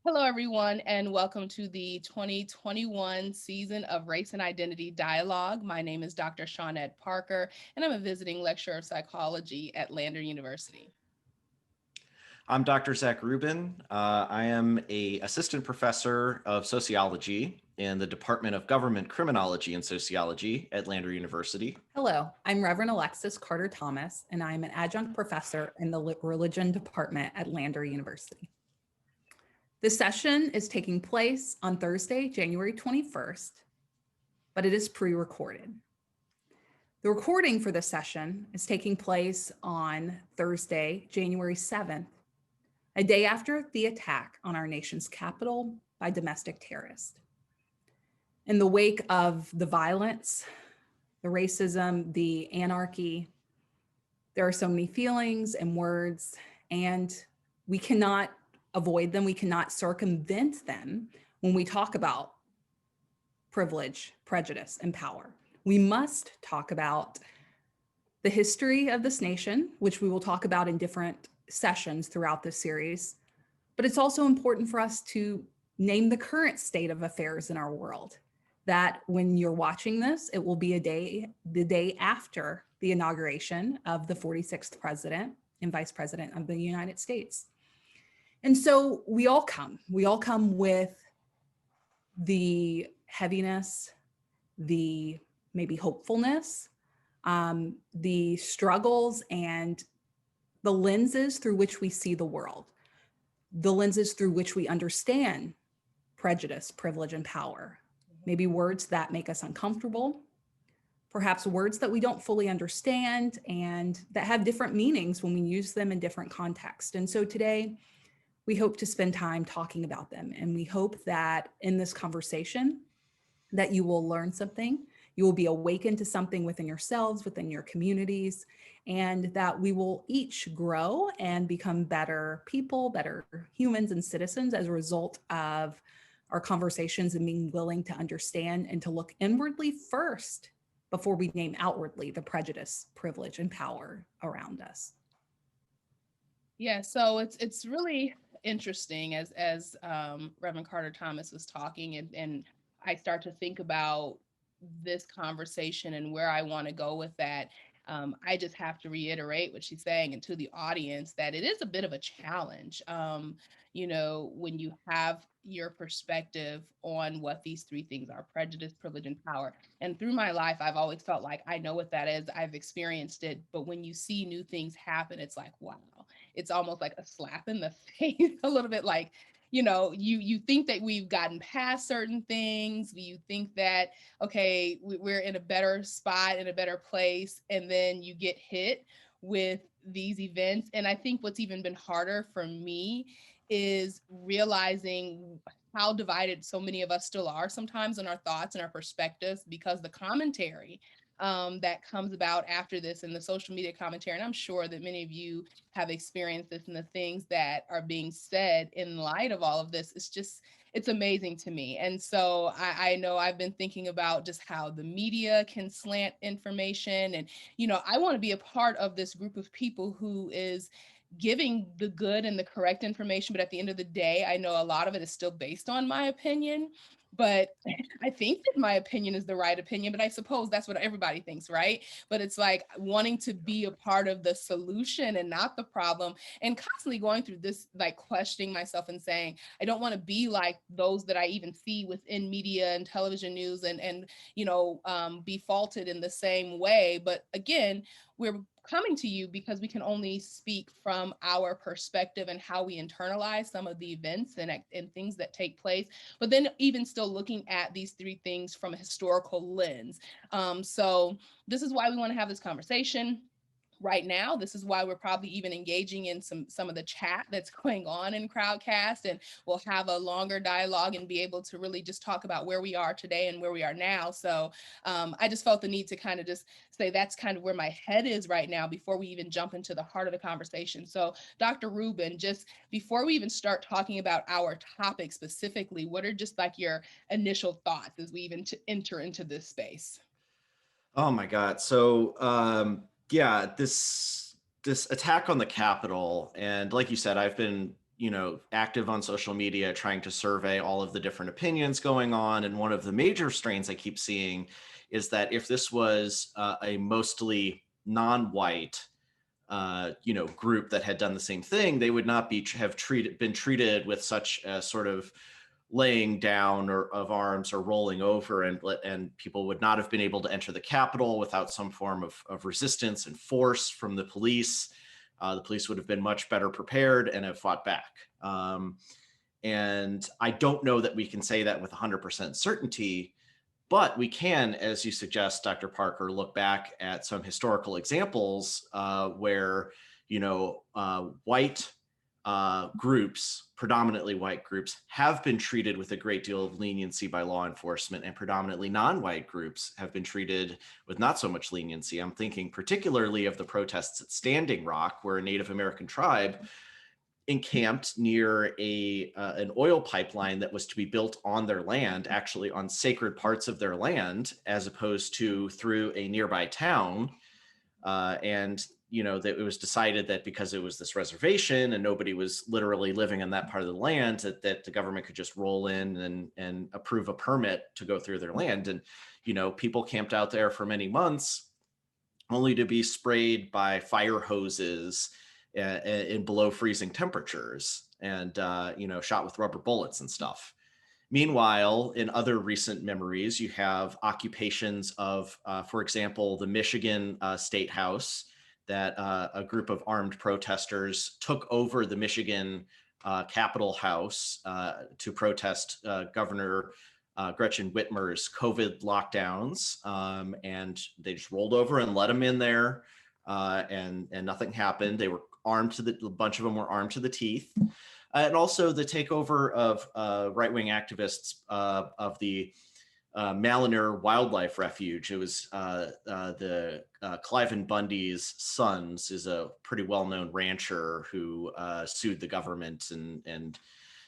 Hello, everyone, and welcome to the 2021 season of Race and Identity Dialogue. My name is Dr. Shawnette Parker, and I'm a visiting lecturer of psychology at Lander University. I'm Dr. Zach Rubin. I am an assistant professor of sociology in the Department of Government Criminology and Sociology at Lander University. Hello, I'm Reverend Alexis Carter Thomas, and I'm an adjunct professor in the Religion Department at Lander University. This session is taking place on Thursday, January 21st, but it is pre-recorded. The recording for this session is taking place on Thursday, January 7th, a day after the attack on our nation's capital by domestic terrorists. In the wake of the violence, the racism, the anarchy, there are so many feelings and words, and we cannot avoid them. We cannot circumvent them when we talk about privilege, prejudice, and power. We must talk about the history of this nation, which we will talk about in different sessions throughout this series. But it's also important for us to name the current state of affairs in our world, that when you're watching this, it will be the day after the inauguration of the 46th president and vice president of the United States. And so we all come with the heaviness, the maybe hopefulness, the struggles, and the lenses through which we see the world, the lenses through which we understand prejudice, privilege, and power. Maybe words that make us uncomfortable, perhaps words that we don't fully understand and that have different meanings when we use them in different contexts. And so today, we hope to spend time talking about them. And we hope that in this conversation, that you will learn something, you will be awakened to something within yourselves, within your communities, and that we will each grow and become better people, better humans and citizens as a result of our conversations and being willing to understand and to look inwardly first before we name outwardly the prejudice, privilege, and power around us. Yeah, so it's really interesting as Reverend Carter Thomas was talking, and I start to think about this conversation and where I want to go with that. I just have to reiterate what she's saying and to the audience that it is a bit of a challenge. When you have your perspective on what these three things are: prejudice, privilege, and power. And through my life, I've always felt like I know what that is. I've experienced it. But when you see new things happen, it's like, wow, it's almost like a slap in the face, a little bit like, you think that we've gotten past certain things. You think that, okay, we're in a better spot, in a better place. And then you get hit with these events. And I think what's even been harder for me is realizing how divided so many of us still are sometimes in our thoughts and our perspectives, because the commentary that comes about after this and the social media commentary, and I'm sure that many of you have experienced this, and the things that are being said in light of all of this, it's amazing to me. And so I know I've been thinking about just how the media can slant information. And, I want to be a part of this group of people who is giving the good and the correct information. But at the end of the day, I know a lot of it is still based on my opinion. But I think that my opinion is the right opinion, but I suppose that's what everybody thinks, right? But it's like wanting to be a part of the solution and not the problem, and constantly going through this, like questioning myself and saying, I don't want to be like those that I even see within media and television news and be faulted in the same way. But again, we're coming to you because we can only speak from our perspective and how we internalize some of the events and things that take place, but then even still looking at these three things from a historical lens. So this is why we want to have this conversation right now. This is why we're probably even engaging in some of the chat that's going on in Crowdcast, and we'll have a longer dialogue and be able to really just talk about where we are today and where we are now. So I just felt the need to kind of just say that's kind of where my head is right now before we even jump into the heart of the conversation. So Dr. Rubin, just before we even start talking about our topic specifically, what are just like your initial thoughts as we even enter into this space? Oh my God. So yeah, this attack on the Capitol, and like you said, I've been active on social media, trying to survey all of the different opinions going on. And one of the major strains I keep seeing is that if this was a mostly non-white group that had done the same thing, they would not been treated with such a sort of laying down of arms or rolling over, and people would not have been able to enter the Capitol without some form of resistance and force from the police. The police would have been much better prepared and have fought back. And I don't know that we can say that with 100% certainty, but we can, as you suggest, Dr. Parker, look back at some historical examples where, white groups, predominantly white groups, have been treated with a great deal of leniency by law enforcement, and predominantly non-white groups have been treated with not so much leniency. I'm thinking particularly of the protests at Standing Rock, where a Native American tribe encamped near an oil pipeline that was to be built on their land, actually on sacred parts of their land, as opposed to through a nearby town. And that it was decided that because it was this reservation and nobody was literally living in that part of the land, that the government could just roll in and approve a permit to go through their land. And people camped out there for many months, only to be sprayed by fire hoses in below freezing temperatures, and shot with rubber bullets and stuff. Meanwhile, in other recent memories, you have occupations of, for example, the Michigan State House, that a group of armed protesters took over the Michigan Capitol House to protest Governor Gretchen Whitmer's COVID lockdowns, and they just rolled over and let them in there, and nothing happened. They were a bunch of them were armed to the teeth. And also the takeover of right-wing activists of the Maliner Wildlife Refuge. It was the Cliven Bundy's sons is a pretty well-known rancher who sued the government, and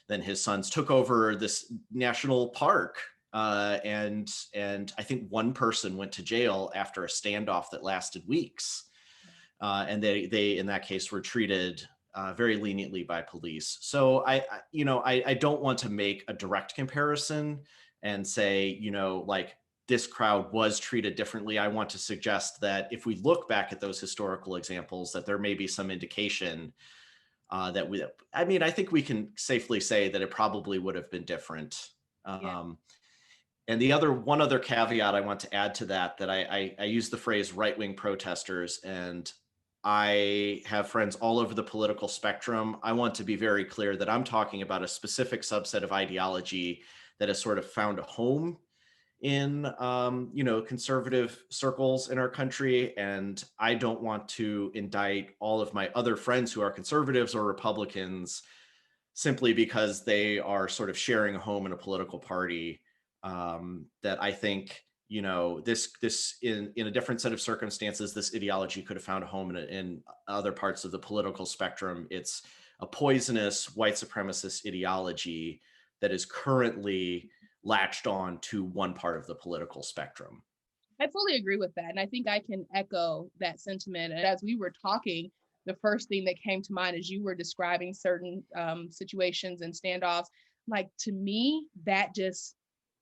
then his sons took over this national park. And I think one person went to jail after a standoff that lasted weeks. And they in that case were treated very leniently by police. So I don't want to make a direct comparison and say, like this crowd was treated differently. I want to suggest that if we look back at those historical examples, that there may be some indication I think we can safely say that it probably would have been different. And one other caveat I want to add to that I use the phrase right-wing protesters, and I have friends all over the political spectrum. I want to be very clear that I'm talking about a specific subset of ideology that has sort of found a home in, conservative circles in our country. And I don't want to indict all of my other friends who are conservatives or Republicans simply because they are sort of sharing a home in a political party. That I think, this in a different set of circumstances, this ideology could have found a home in other parts of the political spectrum. It's a poisonous white supremacist ideology that is currently latched on to one part of the political spectrum. I fully agree with that. And I think I can echo that sentiment. And as we were talking, the first thing that came to mind as you were describing certain situations and standoffs, like to me, that just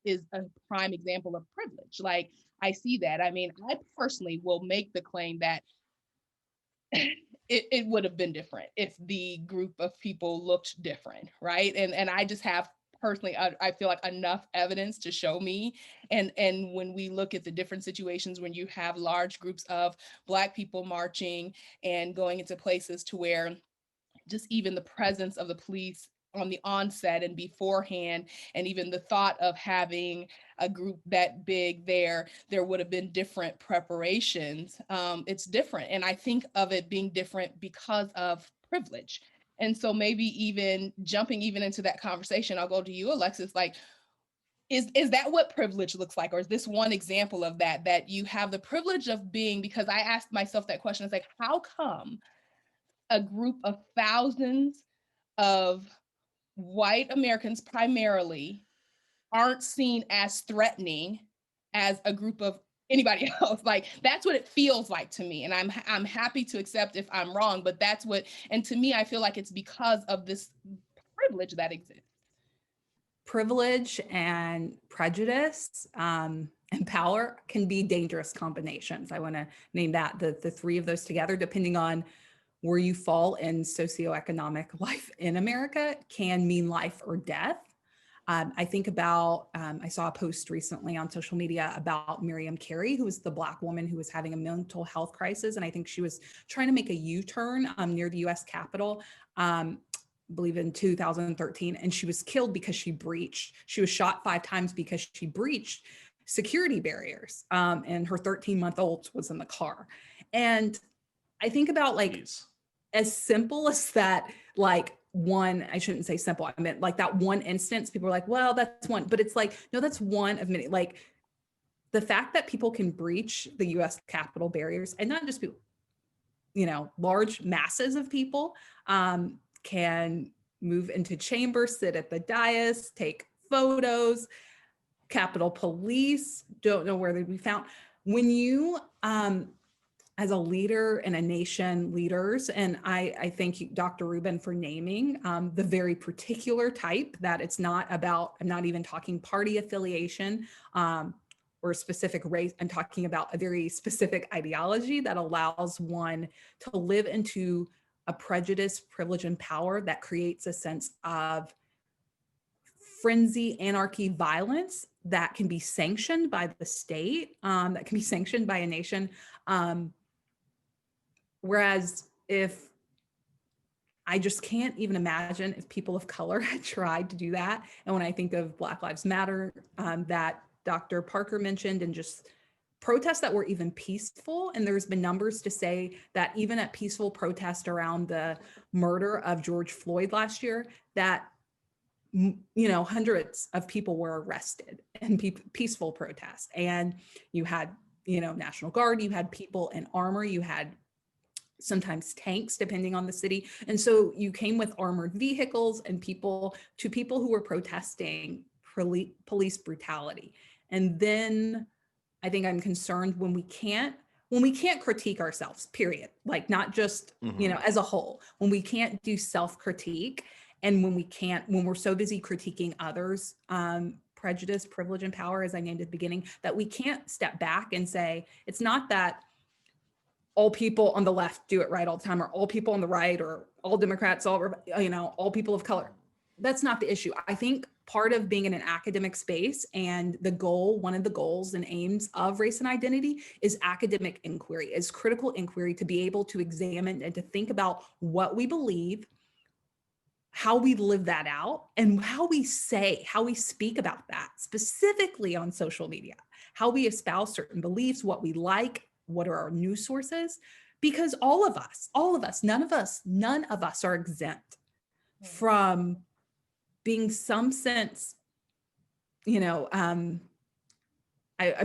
is a prime example of privilege. Like I see that. I mean, I personally will make the claim that it would have been different if the group of people looked different, right? And I just have personally, I feel like enough evidence to show me. And when we look at the different situations when you have large groups of Black people marching and going into places to where just even the presence of the police on the onset and beforehand, and even the thought of having a group that big there would have been different preparations. It's different. And I think of it being different because of privilege. And so maybe even jumping even into that conversation, I'll go to you, Alexis, like, is that what privilege looks like? Or is this one example of that you have the privilege of being, because I asked myself that question, it's like, how come a group of thousands of white Americans primarily aren't seen as threatening as a group of anybody else? Like that's what it feels like to me, and I'm happy to accept if I'm wrong, but that's what. And to me, I feel like it's because of this privilege that exists. Privilege and prejudice and power can be dangerous combinations. I want to name that the three of those together, depending on where you fall in socioeconomic life in America, can mean life or death. I think about, I saw a post recently on social media about Miriam Carey, who was the Black woman who was having a mental health crisis. And I think she was trying to make a U-turn near the US Capitol, I believe in 2013. And she was killed because she was shot 5 times because she breached security barriers. And her 13-month-old was in the car. And I think about like, Please. as simple as that, like one, I shouldn't say simple, I meant like that one instance, people are like, well, that's one, but it's like, no, that's one of many. Like the fact that people can breach the US Capitol barriers, and not just people, large masses of people can move into chambers, sit at the dais, take photos. Capitol Police don't know where they'd be found. When you, as a leader and a nation leaders, and I thank you, Dr. Rubin, for naming the very particular type that it's not about, I'm not even talking party affiliation or specific race, I'm talking about a very specific ideology that allows one to live into a prejudice, privilege, and power that creates a sense of frenzy, anarchy, violence that can be sanctioned by the state, that can be sanctioned by a nation. Whereas if I just can't even imagine if people of color had tried to do that. And when I think of Black Lives Matter, that Dr. Parker mentioned, and just protests that were even peaceful. And there's been numbers to say that even at peaceful protest around the murder of George Floyd last year, that hundreds of people were arrested in peaceful protests. And you had, National Guard, you had people in armor, you had sometimes tanks, depending on the city. And so you came with armored vehicles and people who were protesting police brutality. And then I think I'm concerned when we can't critique ourselves, period. Like not just, as a whole, when we can't do self-critique, and when we're so busy critiquing others, prejudice, privilege, and power, as I named at the beginning, that we can't step back and say, it's not that all people on the left do it right all the time, or all people on the right, or all Democrats, all people of color. That's not the issue. I think part of being in an academic space, and one of the goals and aims of race and identity, is academic inquiry, is critical inquiry, to be able to examine and to think about what we believe, how we live that out, and how we speak about that, specifically on social media, how we espouse certain beliefs, what we like, what are our news sources, because all of us, none of us are exempt from being some sense, I'm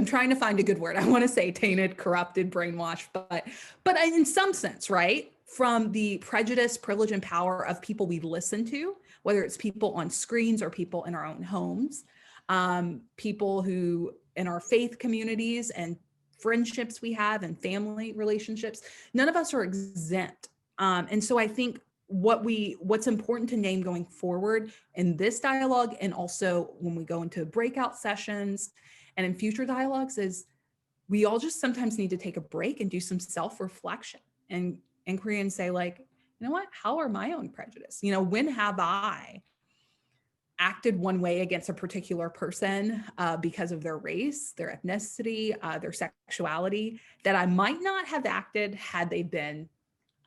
trying to find a good word. I want to say tainted, corrupted, brainwashed, but in some sense, right? From the prejudice, privilege, and power of people we listen to, whether it's people on screens or people in our own homes, people who in our faith communities and friendships we have and family relationships, none of us are exempt. And so I think what's important to name going forward in this dialogue, and also when we go into breakout sessions and in future dialogues, is we all just sometimes need to take a break and do some self-reflection and inquiry and say, like, you know what, how are my own prejudice? When have I acted one way against a particular person because of their race, their ethnicity, their sexuality, that I might not have acted had they been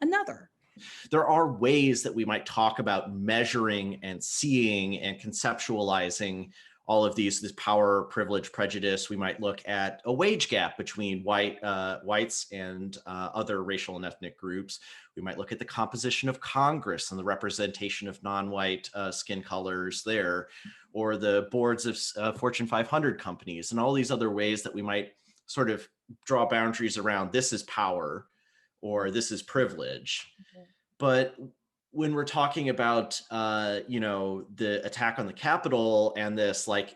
another? There are ways that we might talk about measuring and seeing and conceptualizing all of this power, privilege, prejudice. We might look at a wage gap between whites and other racial and ethnic groups. We might look at the composition of Congress and the representation of non-white skin colors there, or the boards of Fortune 500 companies, and all these other ways that we might sort of draw boundaries around, this is power or this is privilege. But when we're talking about, the attack on the Capitol and this, like,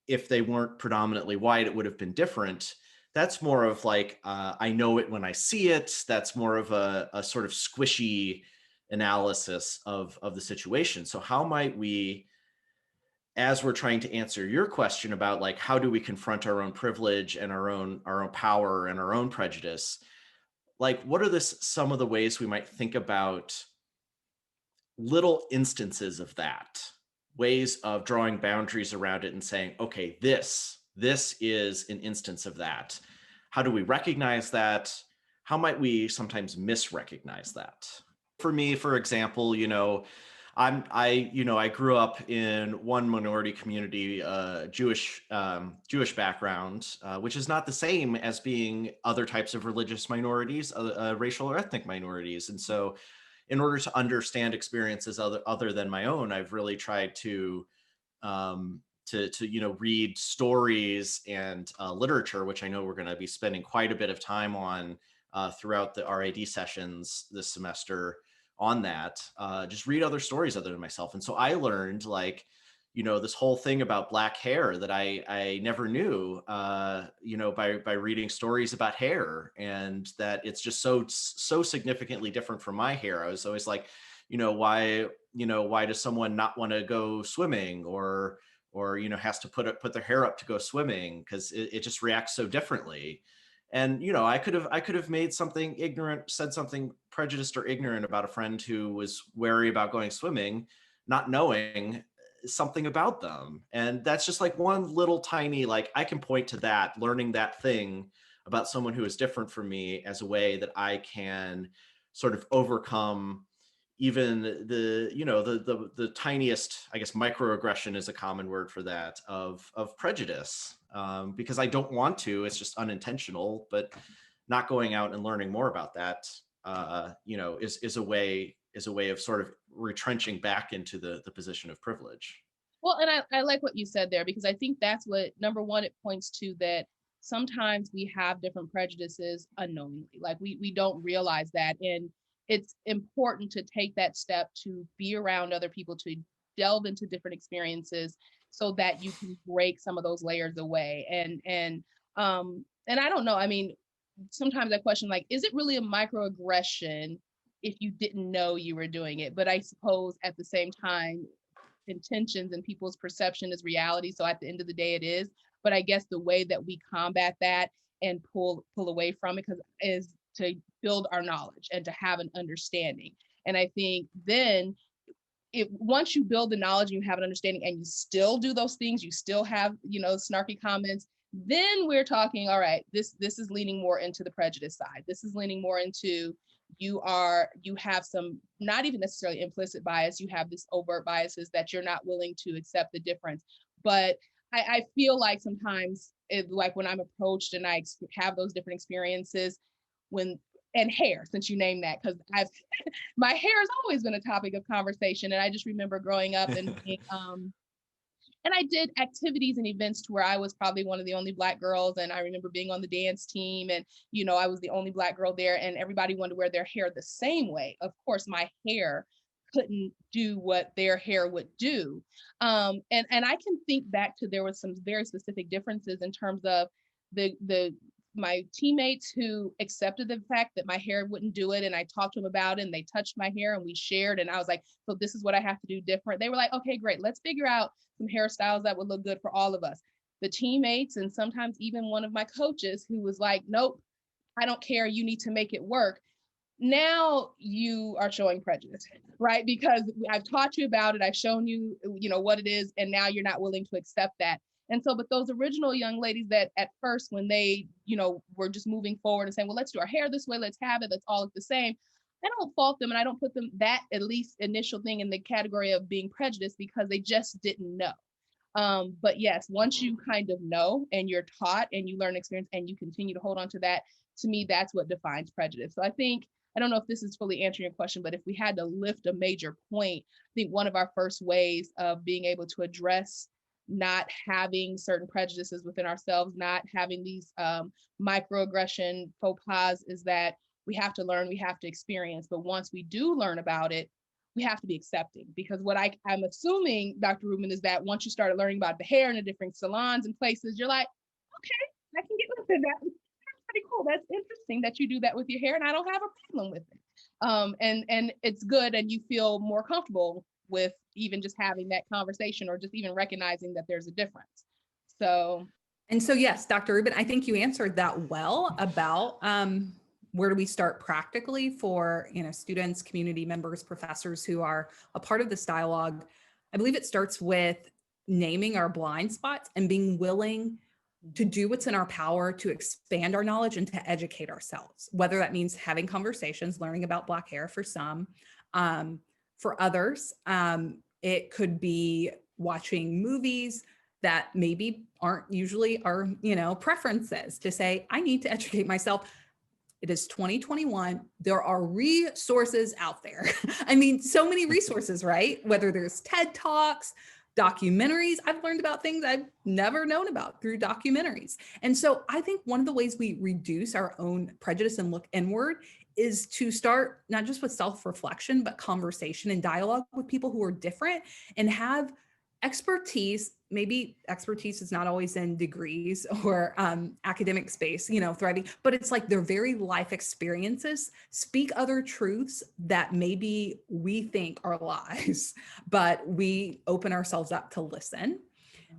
if they weren't predominantly white, it would have been different. That's more of like, I know it when I see it. That's more of a sort of squishy analysis of the situation. So how might we, as we're trying to answer your question about like how do we confront our own privilege and our own power and our own prejudice, like what are some of the ways we might think about little instances of that, ways of drawing boundaries around it and saying, okay, this is an instance of that. How do we recognize that? How might we sometimes misrecognize that? For me, for example, I grew up in one minority community, Jewish background, which is not the same as being other types of religious minorities, racial or ethnic minorities. And so in order to understand experiences other than my own, I've really tried to read stories and literature, which I know we're going to be spending quite a bit of time on throughout the RAD sessions this semester on that. Just read other stories other than myself. And so I learned like, this whole thing about black hair that I never knew, by reading stories about hair, and that it's just so significantly different from my hair. I was always like, why does someone not want to go swimming, or has to put their hair up to go swimming, because it just reacts so differently. And I could have made something ignorant, said something prejudiced or ignorant about a friend who was wary about going swimming, not knowing something about them. And that's just like one little tiny, like I can point to that, learning that thing about someone who is different from me as a way that I can sort of overcome even the tiniest, I guess microaggression is a common word for that, of prejudice, because I don't want to, it's just unintentional. But not going out and learning more about that, is a way of sort of retrenching back into the position of privilege. Well, and I like what you said there, because I think that's what, number one, it points to that sometimes we have different prejudices unknowingly. Like we don't realize that. And it's important to take that step to be around other people, to delve into different experiences so that you can break some of those layers away. And I don't know, I mean, sometimes I question, like, is it really a microaggression if you didn't know you were doing it? But I suppose at the same time, intentions and people's perception is reality. So at the end of the day, it is. But I guess the way that we combat that and pull away from it, because is to build our knowledge and to have an understanding. And I think then, once you build the knowledge and you have an understanding and you still do those things, you still have, snarky comments, then we're talking, all right, this is leaning more into the prejudice side. This is leaning more into, you have some, not even necessarily implicit bias, you have this overt biases that you're not willing to accept the difference. But I feel like sometimes like when I'm approached and I have those different experiences, when, and hair, since you named that, because I've my hair has always been a topic of conversation. And I just remember growing up and being, and I did activities and events to where I was probably one of the only Black girls. And I remember being on the dance team, and, I was the only Black girl there, and everybody wanted to wear their hair the same way. Of course, my hair couldn't do what their hair would do. And I can think back to, there was some very specific differences in terms of the my teammates who accepted the fact that my hair wouldn't do it, and I talked to them about it, and they touched my hair and we shared, and I was like, so this is what I have to do different. They were like, okay, great, let's figure out some hairstyles that would look good for all of us. The teammates, and sometimes even one of my coaches, who was like, nope, I don't care, you need to make it work. Now you are showing prejudice, right? Because I've taught you about it, I've shown you, what it is, and now you're not willing to accept that. And so, but those original young ladies that at first, when they, were just moving forward and saying, well, let's do our hair this way, let's have it, let's all look the same. I don't fault them, and I don't put them, that at least initial thing, in the category of being prejudiced, because they just didn't know. But yes, once you kind of know and you're taught and you learn experience and you continue to hold on to that, to me, that's what defines prejudice. So I think, I don't know if this is fully answering your question, but if we had to lift a major point, I think one of our first ways of being able to address not having certain prejudices within ourselves, not having these microaggression faux pas, is that we have to learn, we have to experience. But once we do learn about it, we have to be accepting. Because what I'm assuming, Dr. Rubin, is that once you started learning about the hair in the different salons and places, you're like, okay, I can get with that. That's pretty cool. That's interesting that you do that with your hair, and I don't have a problem with it. And it's good, and you feel more comfortable with even just having that conversation, or just even recognizing that there's a difference. So And so, yes, Dr. Rubin, I think you answered that well about where do we start practically for students, community members, professors who are a part of this dialogue. I believe it starts with naming our blind spots and being willing to do what's in our power to expand our knowledge and to educate ourselves, whether that means having conversations, learning about Black hair for some. For others, it could be watching movies that maybe aren't usually our preferences, to say, I need to educate myself. It is 2021. There are resources out there. I mean, so many resources, right? Whether there's TED Talks, documentaries. I've learned about things I've never known about through documentaries. And so I think one of the ways we reduce our own prejudice and look inward is to start not just with self-reflection, but conversation and dialogue with people who are different and have expertise. Maybe expertise is not always in degrees or academic space, thriving, but it's like their very life experiences speak other truths that maybe we think are lies, but we open ourselves up to listen.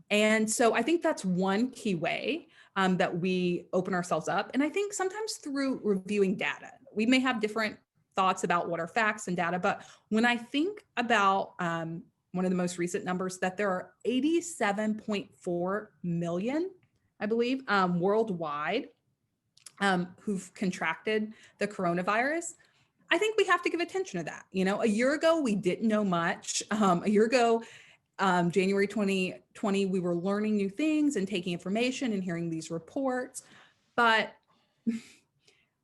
And so I think that's one key way that we open ourselves up. And I think sometimes through reviewing data, we may have different thoughts about what are facts and data, but when I think about one of the most recent numbers, that there are 87.4 million, I believe, worldwide who've contracted the coronavirus. I think we have to give attention to that. A year ago, we didn't know much. A year ago, January 2020, we were learning new things and taking information and hearing these reports, but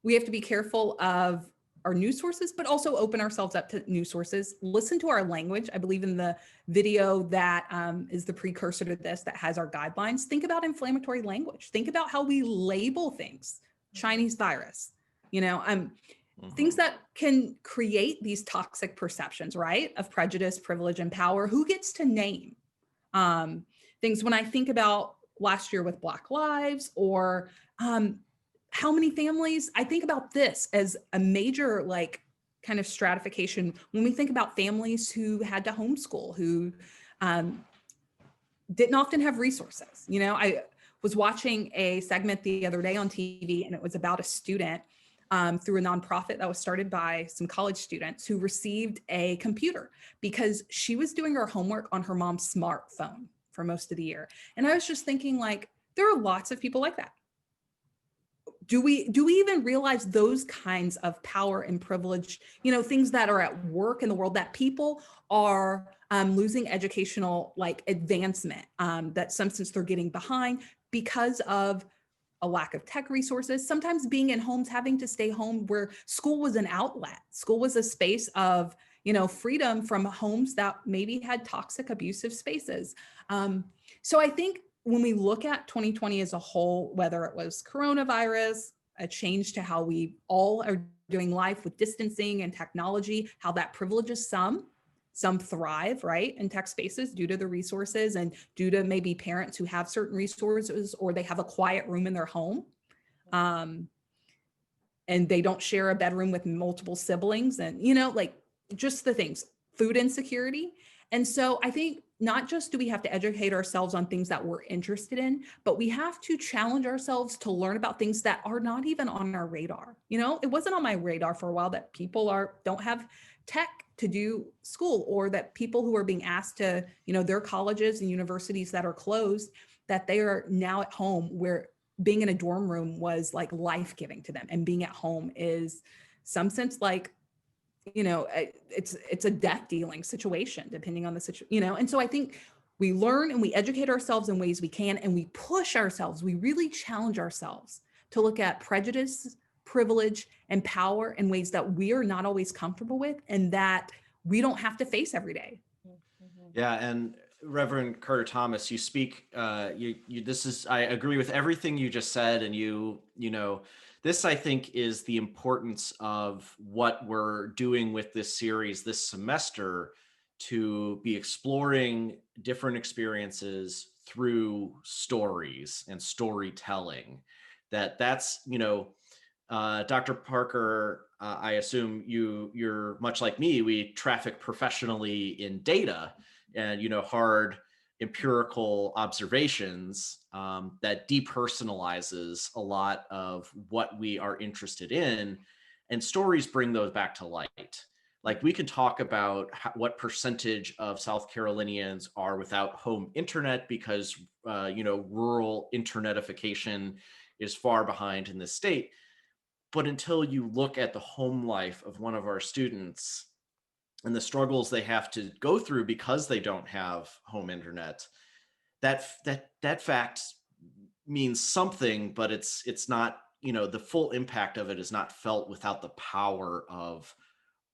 we have to be careful of our news sources, but also open ourselves up to news sources. Listen to our language. I believe in the video that is the precursor to this, that has our guidelines. Think about inflammatory language. Think about how we label things. Chinese virus, things that can create these toxic perceptions, right? Of prejudice, privilege, and power. Who gets to name things? When I think about last year with Black Lives, or how many families, I think about this as a major kind of stratification when we think about families who had to homeschool, who didn't often have resources. I was watching a segment the other day on TV, and it was about a student through a nonprofit that was started by some college students who received a computer because she was doing her homework on her mom's smartphone for most of the year. And I was just thinking, there are lots of people like that. Do we even realize those kinds of power and privilege, things that are at work in the world, that people are losing educational advancement, that some sense they're getting behind because of a lack of tech resources, sometimes being in homes, having to stay home, where school was an outlet. School was a space of, freedom from homes that maybe had toxic, abusive spaces. So I think when we look at 2020 as a whole, whether it was coronavirus, a change to how we all are doing life with distancing and technology, how that privileges some thrive, right, in tech spaces due to the resources and due to maybe parents who have certain resources, or they have a quiet room in their home. And they don't share a bedroom with multiple siblings, and, just the things, food insecurity. And so I think not just do we have to educate ourselves on things that we're interested in, but we have to challenge ourselves to learn about things that are not even on our radar. It wasn't on my radar for a while that people don't have tech to do school, or that people who are being asked to, their colleges and universities that are closed, that they are now at home, where being in a dorm room was life-giving to them. And being at home is some sense it's a death dealing situation, depending on the situation, and so I think we learn and we educate ourselves in ways we can, and we push ourselves, we really challenge ourselves to look at prejudice, privilege, and power in ways that we are not always comfortable with, and that we don't have to face every day. Yeah, and Reverend Carter Thomas, you speak. I agree with everything you just said, and this, I think, is the importance of what we're doing with this series this semester, to be exploring different experiences through stories and storytelling. That's Dr. Parker, I assume you're much like me. We traffic professionally in data and hard empirical observations that depersonalizes a lot of what we are interested in, and stories bring those back to light. Like we can talk about what percentage of South Carolinians are without home internet because rural internetification is far behind in the state. But until you look at the home life of one of our students and the struggles they have to go through because they don't have home internet, that fact means something, but it's not, the full impact of it is not felt without the power of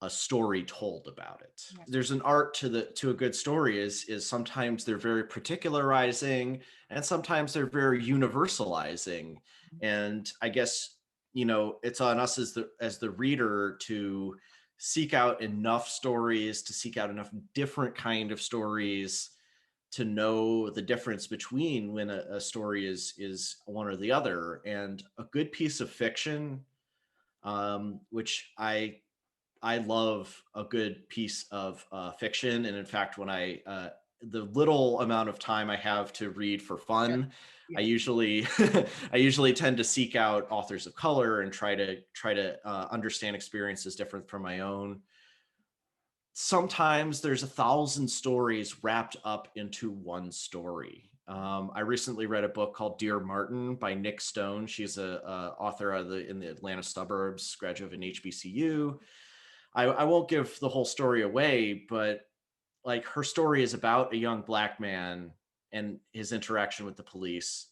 a story told about it. Right. There's an art to a good story is sometimes they're very particularizing and sometimes they're very universalizing. And I guess, it's on us as the reader to seek out enough stories, to seek out enough different kind of stories to know the difference between when a story is one or the other. And a good piece of fiction, which I love a good piece of fiction. And in fact, when the little amount of time I have to read for fun, Yeah. I usually I usually tend to seek out authors of color and try to understand experiences different from my own. Sometimes there's 1,000 stories wrapped up into one story. I recently read a book called Dear Martin by Nick Stone. She's a author in the Atlanta suburbs, graduate of an HBCU. I won't give the whole story away, but like her story is about a young Black man and his interaction with the police,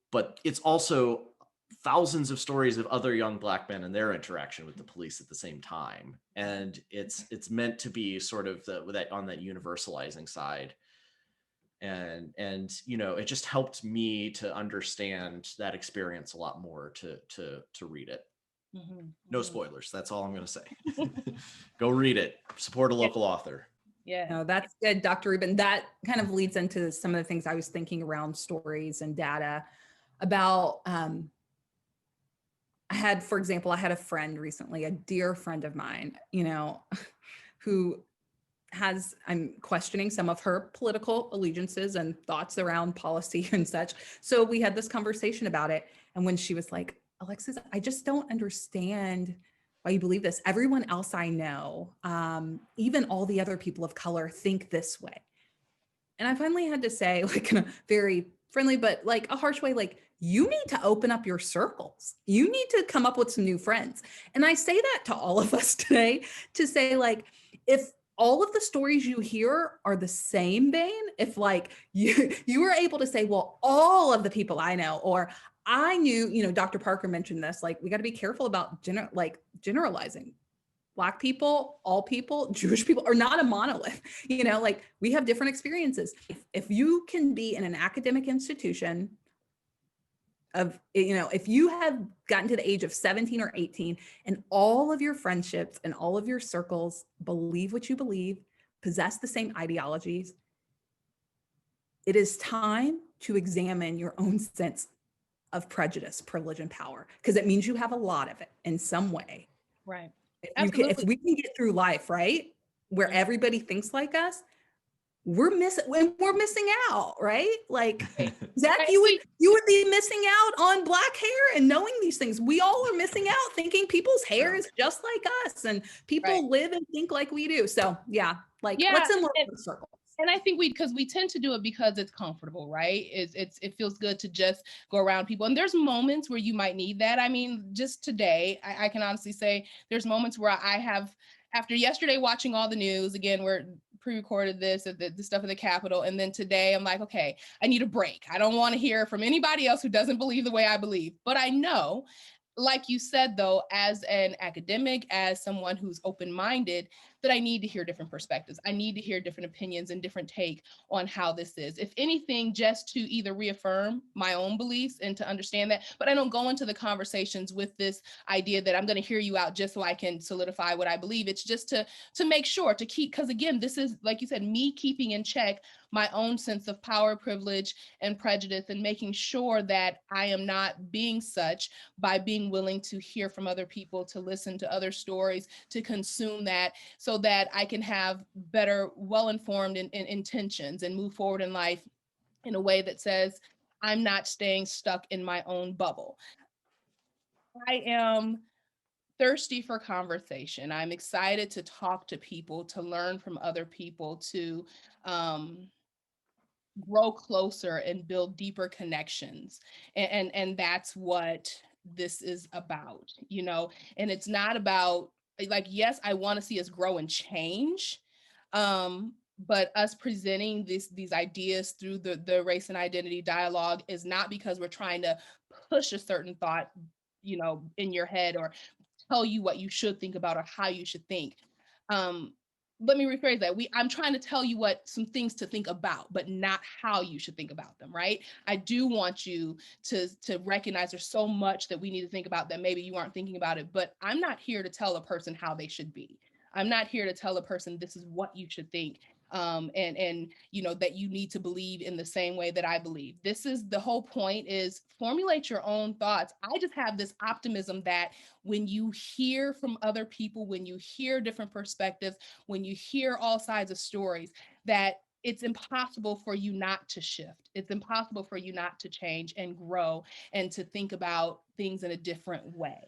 but it's also thousands of stories of other young Black men and their interaction with the police at the same time. And it's meant to be sort of that on that universalizing side. And it just helped me to understand that experience a lot more to read it. Mhm, No mhm. spoilers. That's all I'm going to say. Go read it. Support a local author. Yeah. No, that's good, Dr. Rubin. That kind of leads into some of the things I was thinking around stories and data about. For example, I had a friend recently, a dear friend of mine, who I'm questioning some of her political allegiances and thoughts around policy and such. So we had this conversation about it. And when she was like, Alexis, I just don't understand why you believe this. Everyone else I know, even all the other people of color, think this way. And I finally had to say, like, in a very friendly, but like a harsh way, like, you need to open up your circles. You need to come up with some new friends. And I say that to all of us today to say, like, if all of the stories you hear are the same vein, if like you were able to say, well, all of the people I know, or I knew, Dr. Parker mentioned this, like, we got to be careful about generalizing. Black people, all people, Jewish people are not a monolith. Like we have different experiences. If you can be in an academic institution if you have gotten to the age of 17 or 18 and all of your friendships and all of your circles believe what you believe, possess the same ideologies, it is time to examine your own sense of prejudice, privilege, and power, because it means you have a lot of it in some way. Right. If we can get through life, right, where everybody thinks like us, we're missing out, right? Like Zach, Right. you would be missing out on Black hair and knowing these things. We all are missing out thinking people's hair is just like us and people Right. live and think like we do. So yeah, like Yeah, let's enlarge the circle. and I think because we tend to do it because it's comfortable, right? It feels good to just go around people. And there's moments where you might need that. I mean, just today, I can honestly say there's moments where I have, after yesterday watching all the news, again, we're pre-recorded this, the stuff at the Capitol. And then today I'm like, okay, I need a break. I don't want to hear from anybody else who doesn't believe the way I believe. But I know, like you said, though, as an academic, as someone who's open-minded, that I need to hear different perspectives. I need to hear different opinions and different take on how this is. If anything, just to either reaffirm my own beliefs and to understand that, but I don't go into the conversations with this idea that I'm going to hear you out just so I can solidify what I believe. It's just to make sure to keep, because again, this is, like you said, me keeping in check my own sense of power, privilege, and prejudice, and making sure that I am not being such by being willing to hear from other people, to listen to other stories, to consume that, so that I can have better, well-informed intentions and move forward in life in a way that says, I'm not staying stuck in my own bubble. I am thirsty for conversation. I'm excited to talk to people, to learn from other people, to um, grow closer and build deeper connections. And that's what this is about, you know. And it's not about, like, yes, I want to see us grow and change. But us presenting these ideas through the race and identity dialogue is not because we're trying to push a certain thought, you know, in your head, or tell you what you should think about or how you should think. Um, Let me rephrase that. I'm trying to tell you what some things to think about, but not how you should think about them, right? I do want you to recognize there's so much that we need to think about that maybe you aren't thinking about it, but I'm not here to tell a person how they should be. I'm not here to tell a person this is what you should think. And you know that you need to believe in the same way that I believe. This is the whole point, is formulate your own thoughts. I just have this optimism that when you hear from other people, when you hear different perspectives, when you hear all sides of stories, that it's impossible for you not to shift. It's impossible for you not to change and grow and to think about things in a different way.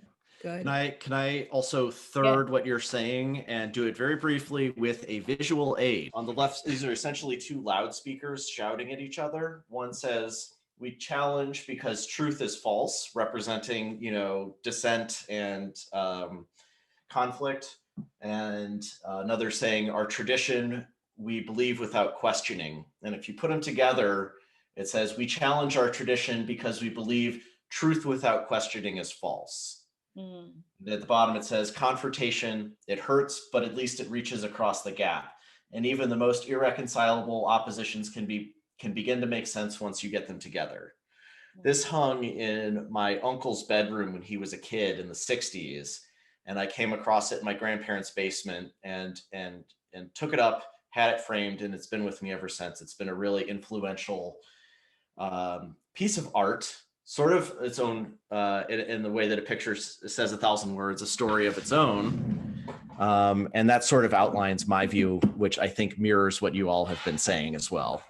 Good. Can I also Yeah. third what you're saying and do it very briefly with a visual aid? On the left, these are essentially two loudspeakers shouting at each other. One says, "We challenge because truth is false," representing, dissent and conflict. And another saying, "Our tradition, we believe without questioning." And if you put them together, it says, "We challenge our tradition because we believe truth without questioning is false." Mm. At the bottom, it says, "Confrontation, it hurts, but at least it reaches across the gap. And even the most irreconcilable oppositions can begin to make sense once you get them together." This hung in my uncle's bedroom when he was a kid in the 60s, and I came across it in my grandparents' basement and took it up, had it framed, and it's been with me ever since. It's been a really influential piece of art, sort of its own, in the way that it says 1,000 words, a story of its own. And that sort of outlines my view, which I think mirrors what you all have been saying as well.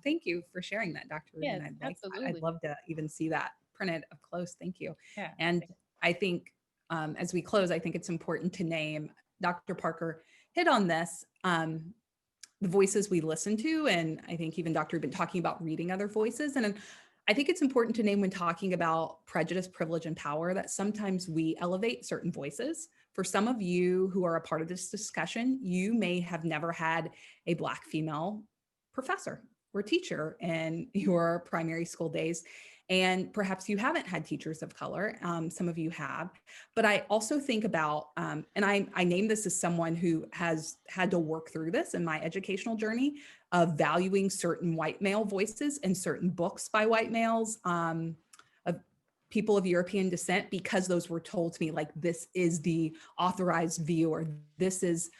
Thank you for sharing that, Dr. Yes, Rubin. I'd absolutely. love to even see that printed up close. Thank you. Yeah. And I think as we close, I think it's important to name, Dr. Parker hit on this, the voices we listen to. And I think even Dr. Rubin talking about reading other voices. And I think it's important to name when talking about prejudice, privilege, and power that sometimes we elevate certain voices. For some of you who are a part of this discussion, you may have never had a Black female professor or teacher in your primary school days. And perhaps you haven't had teachers of color. Some of you have. But I also think about, and I name this as someone who has had to work through this in my educational journey of valuing certain white male voices and certain books by white males, of people of European descent, because those were told to me, like, this is the authorized view, or this is,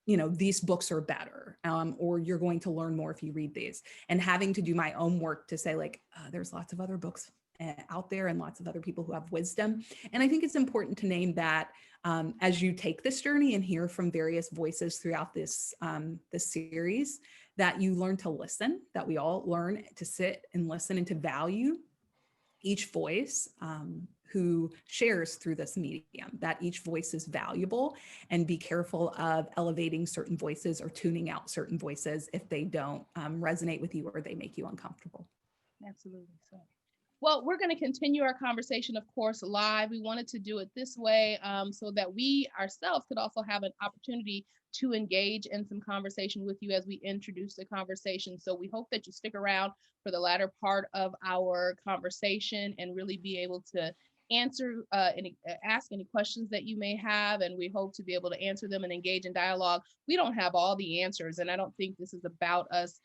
these books are better, or you're going to learn more if you read these. And having to do my own work to say, like, there's lots of other books out there and lots of other people who have wisdom. And I think it's important to name that as you take this journey and hear from various voices throughout this series, that you learn to listen, that we all learn to sit and listen and to value each voice who shares through this medium, that each voice is valuable, and be careful of elevating certain voices or tuning out certain voices if they don't resonate with you or they make you uncomfortable. Absolutely. So, well, we're going to continue our conversation, of course, live. We wanted to do it this way so that we ourselves could also have an opportunity to engage in some conversation with you as we introduce the conversation. So we hope that you stick around for the latter part of our conversation and really be able to answer ask any questions that you may have, and we hope to be able to answer them and engage in dialogue. We don't have all the answers, and I don't think this is about us,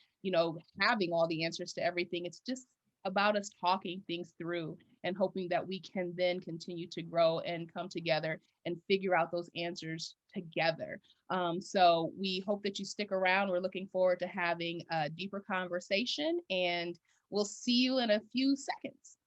having all the answers to everything. It's just about us talking things through and hoping that we can then continue to grow and come together and figure out those answers together. So we hope that you stick around. We're looking forward to having a deeper conversation, and we'll see you in a few seconds.